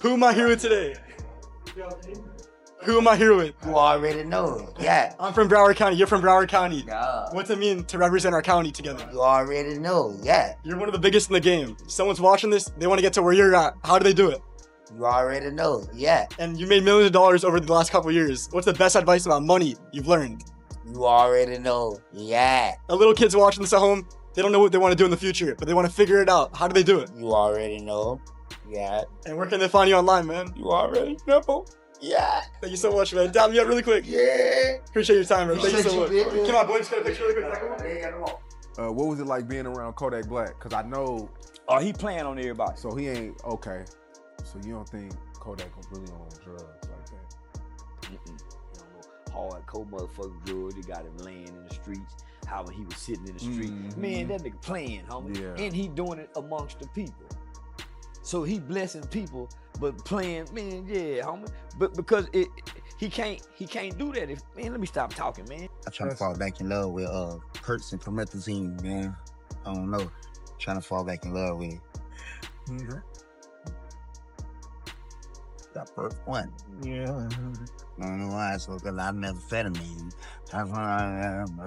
Who am I here with today? Who am I here with? You already know. Yeah. I'm from Broward County. You're from Broward County. Yeah. What's it mean to represent our county together? You already know. Yeah. You're one of the biggest in the game. Someone's watching this. They want to get to where you're at. How do they do it? You already know. Yeah. And you made millions of dollars over the last couple of years. What's the best advice about money you've learned? You already know. Yeah. A little kid's watching this at home. They don't know what they want to do in the future, but they want to figure it out. How do they do it? You already know. Yeah. And where can they find you online, man? You already know. Yeah. Thank you so much, man. Dab me up really quick. Yeah. Appreciate your time, bro. Thank you so much. Appreciate you. Come on, boy. Just get a picture really quick. What was it like being around Kodak Black? Cause I know. Oh, he playing on everybody. So he ain't okay. So you don't think Kodak was really on drugs like that? You don't know, hard, cold motherfucking drugs. They got him laying in the streets. How when he was sitting in the street, man, that nigga playing, homie. Yeah. And he doing it amongst the people. So he blessing people, but playing, man, yeah, homie. But because he can't do that. Man, let me stop talking, man. I'm trying to fall back in love with perks and promethazine, man. I don't know. Trying to fall back in love with it. That first one. Yeah. I don't know why, so because I never methamphetamine. That's why I am.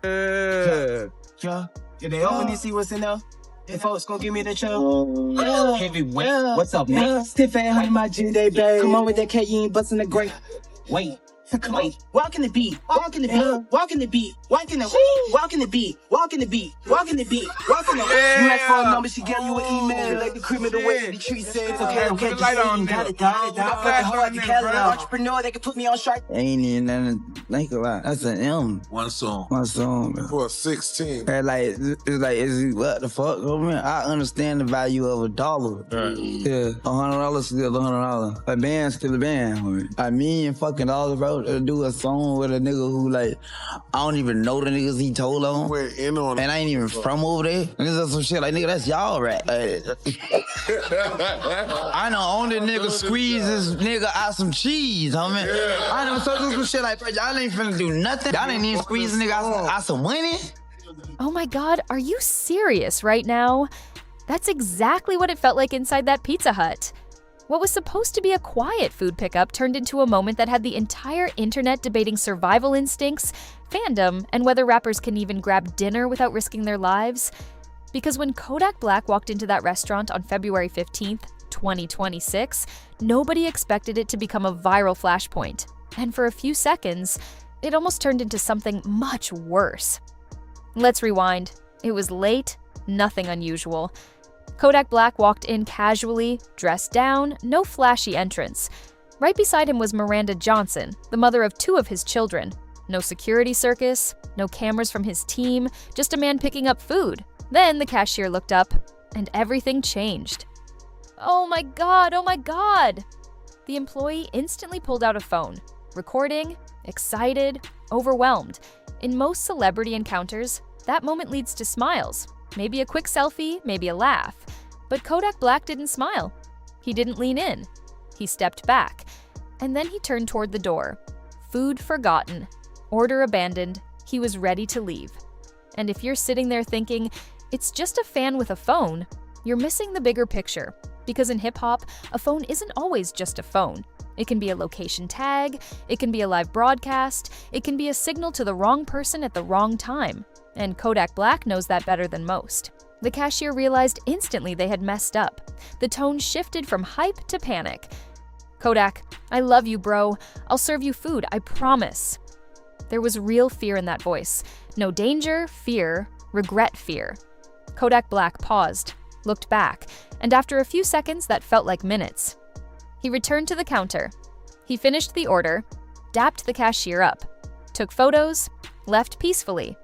Yeah. If they open and see what's in there, if folks gon' give me the show. Heavyweight, what's up, man? Stiff and honey, my G-Day, babe. Come on with that cat, you ain't busting the grape. Wait. Come on, walk in the beat, walk in the beat, walk in the beat, walk in the walk in the beat, walk in the beat, walk in the beat, walk in the You ask for a number, she gave you an email. Like the cream of the way the tree said, okay, I'm catching you. Got it, I'm fucking hard to caliber. Entrepreneur, they can put me on shark. Ain't even nothing to think about. That's an M. One song. One song. Man. For 16. And like, is what the fuck? Oh, man, I understand the value of $1. Right. Yeah, $100 still $100. A band still a band. Homie. $1 million fucking dollars, bro, to do a song with a nigga who like, I don't even know the niggas he told on. We're in on it. And I ain't even from over there. Niggas some shit like, nigga, that's y'all rap. Like, I know only nigga squeeze this nigga out some cheese, homie. Yeah. I know so do some shit like, y'all ain't finna do nothing. Y'all ain't even squeeze a nigga out some money. Oh my God, are you serious right now? That's exactly what it felt like inside that Pizza Hut. What was supposed to be a quiet food pickup turned into a moment that had the entire internet debating survival instincts, fandom, and whether rappers can even grab dinner without risking their lives. Because when Kodak Black walked into that restaurant on February 15th, 2026, nobody expected it to become a viral flashpoint. And for a few seconds, it almost turned into something much worse. Let's rewind. It was late, nothing unusual. Kodak Black walked in casually, dressed down, no flashy entrance. Right beside him was Miranda Johnson, the mother of 2 of his children. No security circus, no cameras from his team, just a man picking up food. Then the cashier looked up, and everything changed. Oh my God, oh my God! The employee instantly pulled out a phone, recording, excited, overwhelmed. In most celebrity encounters, that moment leads to smiles. Maybe a quick selfie, maybe a laugh. But Kodak Black didn't smile. He didn't lean in. He stepped back. And then he turned toward the door. Food forgotten. Order abandoned. He was ready to leave. And if you're sitting there thinking, it's just a fan with a phone, you're missing the bigger picture. Because in hip-hop, a phone isn't always just a phone. It can be a location tag, it can be a live broadcast, it can be a signal to the wrong person at the wrong time. And Kodak Black knows that better than most. The cashier realized instantly they had messed up. The tone shifted from hype to panic. Kodak, I love you, bro. I'll serve you food, I promise. There was real fear in that voice. No danger, fear, regret fear. Kodak Black paused, looked back, and after a few seconds that felt like minutes, he returned to the counter. He finished the order, dapped the cashier up, took photos, left peacefully.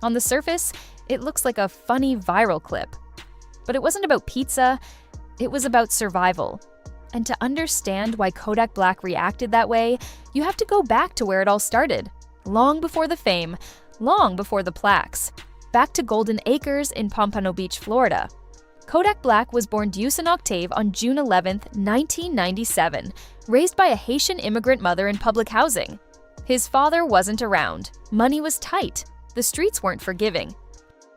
On the surface, it looks like a funny viral clip. But it wasn't about pizza, it was about survival. And to understand why Kodak Black reacted that way, you have to go back to where it all started. Long before the fame, long before the plaques. Back to Golden Acres in Pompano Beach, Florida. Kodak Black was born Deucen Octave on June 11, 1997, raised by a Haitian immigrant mother in public housing. His father wasn't around. Money was tight. The streets weren't forgiving.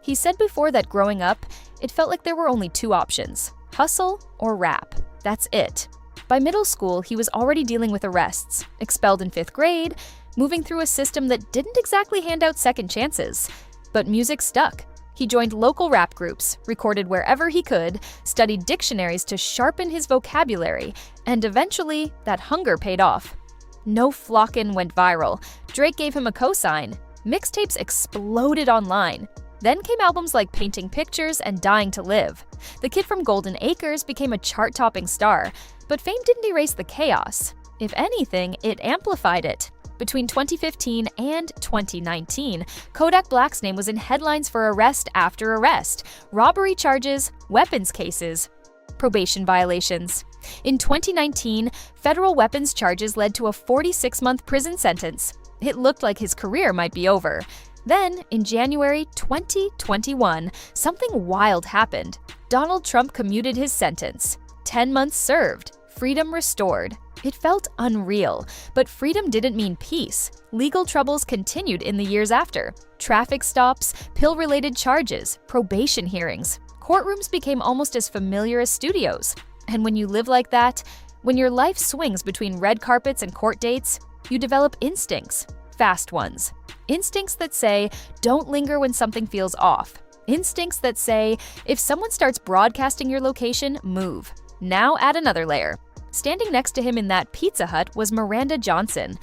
He said before that growing up, it felt like there were only 2 options, hustle or rap. That's it. By middle school, he was already dealing with arrests, expelled in 5th grade, moving through a system that didn't exactly hand out second chances. But music stuck. He joined local rap groups, recorded wherever he could, studied dictionaries to sharpen his vocabulary, and eventually, that hunger paid off. No Flockin' went viral. Drake gave him a cosign. Mixtapes exploded online. Then came albums like Painting Pictures and Dying to Live. The kid from Golden Acres became a chart-topping star, but fame didn't erase the chaos. If anything, it amplified it. Between 2015 and 2019, Kodak Black's name was in headlines for arrest after arrest, robbery charges, weapons cases, probation violations. In 2019, federal weapons charges led to a 46-month prison sentence. It looked like his career might be over. Then, in January 2021, something wild happened. Donald Trump commuted his sentence. 10 months served, freedom restored. It felt unreal, but freedom didn't mean peace. Legal troubles continued in the years after. Traffic stops, pill-related charges, probation hearings. Courtrooms became almost as familiar as studios. And when you live like that, when your life swings between red carpets and court dates, you develop instincts, fast ones. Instincts that say, don't linger when something feels off. Instincts that say, if someone starts broadcasting your location, move. Now add another layer. Standing next to him in that Pizza Hut was Miranda Johnson.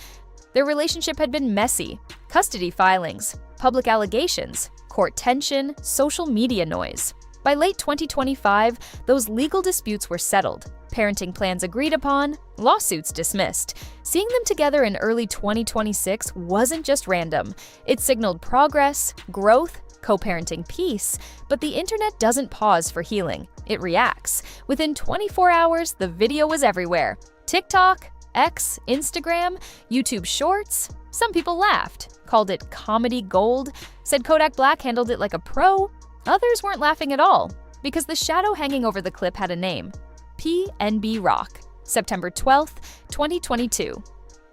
Their relationship had been messy. Custody filings, public allegations, court tension, social media noise. By late 2025, those legal disputes were settled, parenting plans agreed upon, lawsuits dismissed. Seeing them together in early 2026 wasn't just random. It signaled progress, growth, co-parenting peace, but the internet doesn't pause for healing. It reacts. Within 24 hours, the video was everywhere. TikTok, X, Instagram, YouTube Shorts. Some people laughed, called it comedy gold, said Kodak Black handled it like a pro. Others weren't laughing at all, because the shadow hanging over the clip had a name. PNB Rock, September 12th, 2022.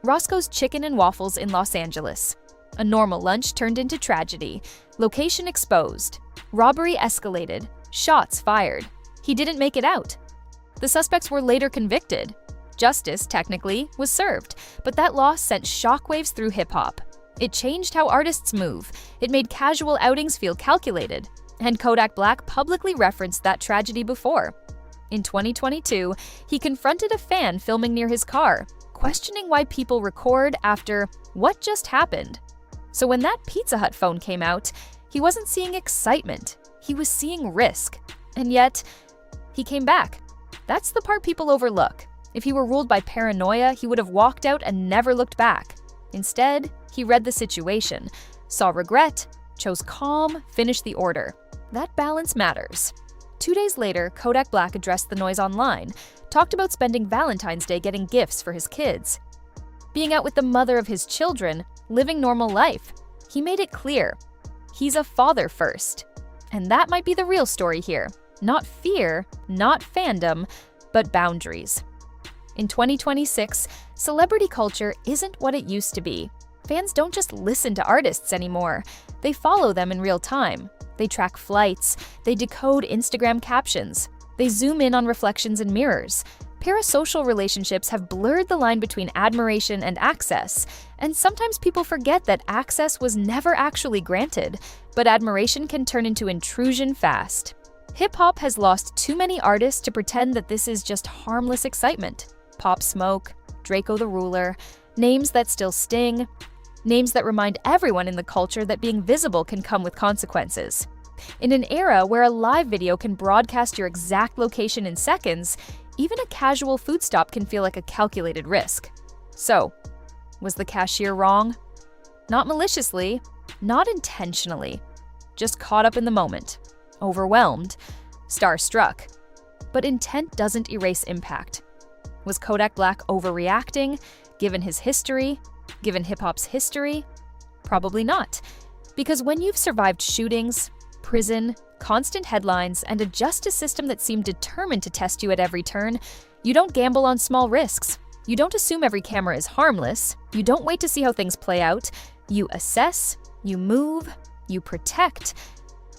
Roscoe's Chicken and Waffles in Los Angeles. A normal lunch turned into tragedy. Location exposed. Robbery escalated. Shots fired. He didn't make it out. The suspects were later convicted. Justice, technically, was served, but that loss sent shockwaves through hip-hop. It changed how artists move. It made casual outings feel calculated. And Kodak Black publicly referenced that tragedy before. In 2022, he confronted a fan filming near his car, questioning why people record after what just happened. So when that Pizza Hut phone came out, he wasn't seeing excitement. He was seeing risk. And yet, he came back. That's the part people overlook. If he were ruled by paranoia, he would have walked out and never looked back. Instead, he read the situation, saw regret, chose calm, finished the order. That balance matters. 2 days later, Kodak Black addressed the noise online, talked about spending Valentine's Day getting gifts for his kids, being out with the mother of his children, living normal life. He made it clear. He's a father first. And that might be the real story here. Not fear, not fandom, but boundaries. In 2026, celebrity culture isn't what it used to be. Fans don't just listen to artists anymore. They follow them in real time. They track flights. They decode Instagram captions. They zoom in on reflections in mirrors. Parasocial relationships have blurred the line between admiration and access, and sometimes people forget that access was never actually granted, but admiration can turn into intrusion fast. Hip-hop has lost too many artists to pretend that this is just harmless excitement. Pop Smoke, Draco the Ruler, names that still sting, names that remind everyone in the culture that being visible can come with consequences. In an era where a live video can broadcast your exact location in seconds, even a casual food stop can feel like a calculated risk. So, was the cashier wrong? Not maliciously, not intentionally, just caught up in the moment, overwhelmed, starstruck. But intent doesn't erase impact. Was Kodak Black overreacting, given his history, given hip-hop's history? Probably not. Because when you've survived shootings, prison, constant headlines, and a justice system that seemed determined to test you at every turn, you don't gamble on small risks. You don't assume every camera is harmless. You don't wait to see how things play out. You assess, you move, you protect.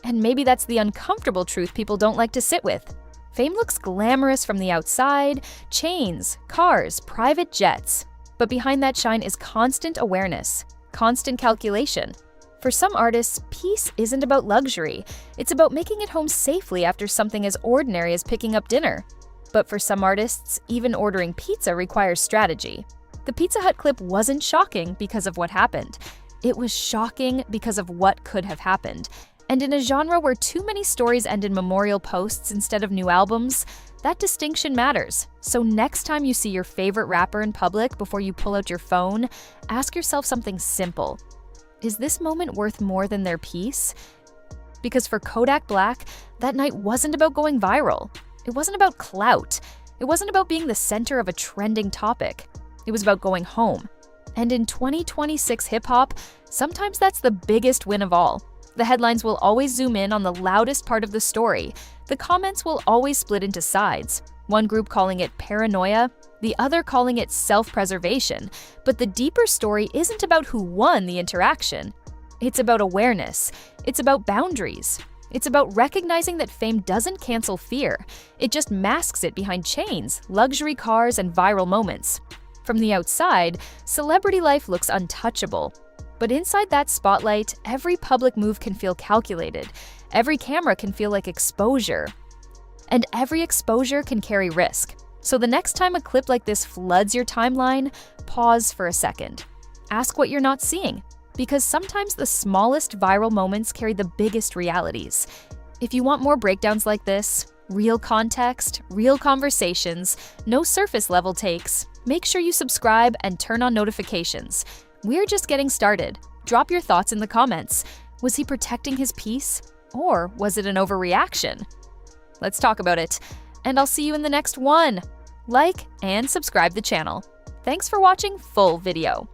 And maybe that's the uncomfortable truth people don't like to sit with. Fame looks glamorous from the outside, chains, cars, private jets. But behind that shine is constant awareness, constant calculation. For some artists, peace isn't about luxury. It's about making it home safely after something as ordinary as picking up dinner. But for some artists, even ordering pizza requires strategy. The Pizza Hut clip wasn't shocking because of what happened. It was shocking because of what could have happened. And in a genre where too many stories end in memorial posts instead of new albums, that distinction matters. So next time you see your favorite rapper in public before you pull out your phone, ask yourself something simple. Is this moment worth more than their peace? Because for Kodak Black, that night wasn't about going viral. It wasn't about clout. It wasn't about being the center of a trending topic. It was about going home. And in 2026 hip-hop, sometimes that's the biggest win of all. The headlines will always zoom in on the loudest part of the story. The comments will always split into sides. One group calling it paranoia, the other calling it self-preservation. But the deeper story isn't about who won the interaction. It's about awareness. It's about boundaries. It's about recognizing that fame doesn't cancel fear. It just masks it behind chains, luxury cars, and viral moments. From the outside, celebrity life looks untouchable. But inside that spotlight, every public move can feel calculated. Every camera can feel like exposure. And every exposure can carry risk. So the next time a clip like this floods your timeline, pause for a second. Ask what you're not seeing. Because sometimes the smallest viral moments carry the biggest realities. If you want more breakdowns like this, real context, real conversations, no surface level takes, make sure you subscribe and turn on notifications. We're just getting started. Drop your thoughts in the comments. Was he protecting his peace? Or was it an overreaction? Let's talk about it. And I'll see you in the next one. Like and subscribe the channel. Thanks for watching full video.